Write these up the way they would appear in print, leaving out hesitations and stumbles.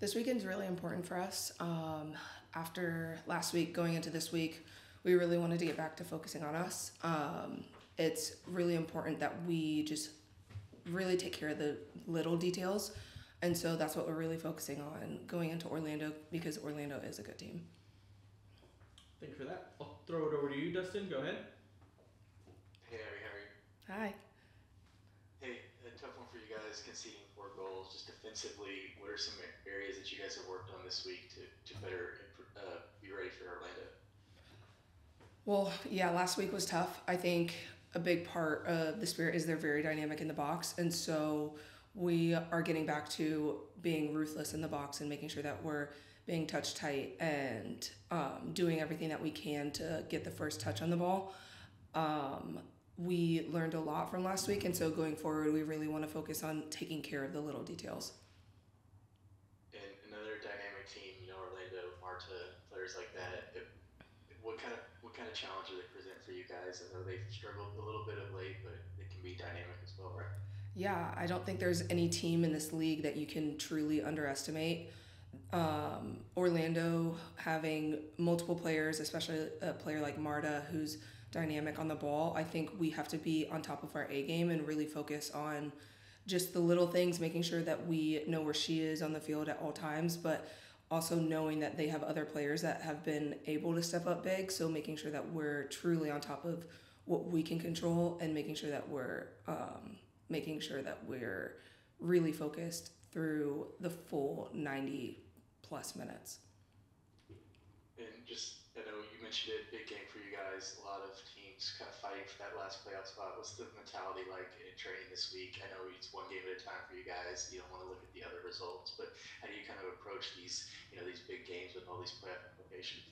This weekend's really important for us. After last week, going into this week, we really wanted to get back to focusing on us. It's really important that we just really take care of the little details. And so that's what we're really focusing on going into Orlando because Orlando is a good team. Thank you for that. I'll throw it over to you, Dustin. Go ahead. Hey, Abby, how are you? Hi. Hey, a tough one for you guys, conceding 4 goals. Just defensively, what are some areas that you guys have worked on this week to better be ready for Orlando? Well, yeah, last week was tough. I think a big part of the Spirit is they're very dynamic in the box. And so we are getting back to being ruthless in the box and making sure that we're being touch tight and doing everything that we can to get the first touch on the ball. We learned a lot from last week. And so going forward, we really want to focus on taking care of the little details. And another dynamic team, Orlando, Marta, players like that. What kind of challenge do they present for you guys? I know they've struggled a little bit of late, but it can be dynamic as well, right? Yeah, I don't think there's any team in this league that you can truly underestimate. Orlando having multiple players, especially a player like Marta who's dynamic on the ball, I think we have to be on top of our A game and really focus on just the little things, making sure that we know where she is on the field at all times, but also knowing that they have other players that have been able to step up big. So making sure that we're truly on top of what we can control and making sure that we're really focused through the full 90 plus minutes. And just, I know you mentioned it, big game for you guys. A lot of teams kind of fighting for that last playoff spot. What's the mentality like in training this week? I know it's one game at a time for you guys. You don't want to look at the other results, but how do you kind of approach these big games with all these playoff implications?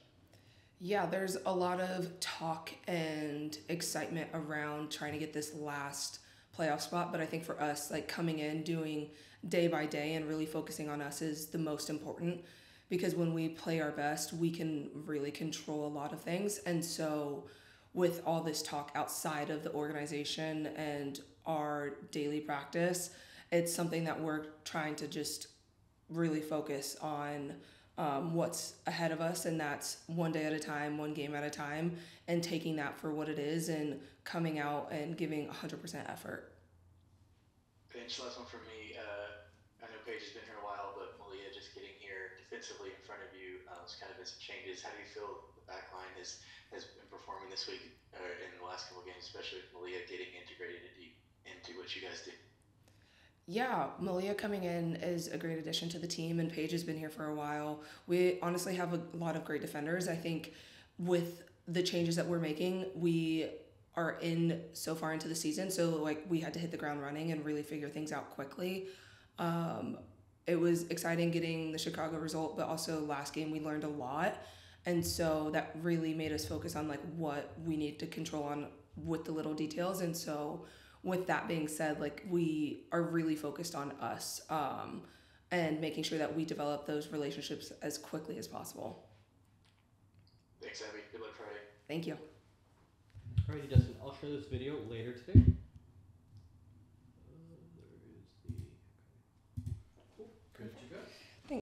Yeah, there's a lot of talk and excitement around trying to get this last playoff spot, but I think for us, like coming in, doing day by day and really focusing on us is the most important because when we play our best, we can really control a lot of things. And so, with all this talk outside of the organization and our daily practice, it's something that we're trying to just really focus on what's ahead of us, and that's one day at a time, one game at a time, and taking that for what it is and coming out and giving 100% effort. Okay, and just last one from me. I know Paige has been here a while, but Malia just getting here defensively in front of you. There's kind of been some changes. How do you feel the back line has been performing this week in the last couple of games, especially with Malia getting integrated into what you guys do? Yeah, Malia coming in is a great addition to the team, and Paige has been here for a while. We honestly have a lot of great defenders. I think with the changes that we're making, we are in so far into the season, so like we had to hit the ground running and really figure things out quickly. Um, it was exciting getting the Chicago result, but also last game we learned a lot, and so that really made us focus on like what we need to control on with the little details. And so with that being said, like we are really focused on us and making sure that we develop those relationships as quickly as possible. Thanks, Abby. Good luck Friday. Thank you. Alrighty, Dustin. I'll share this video later today.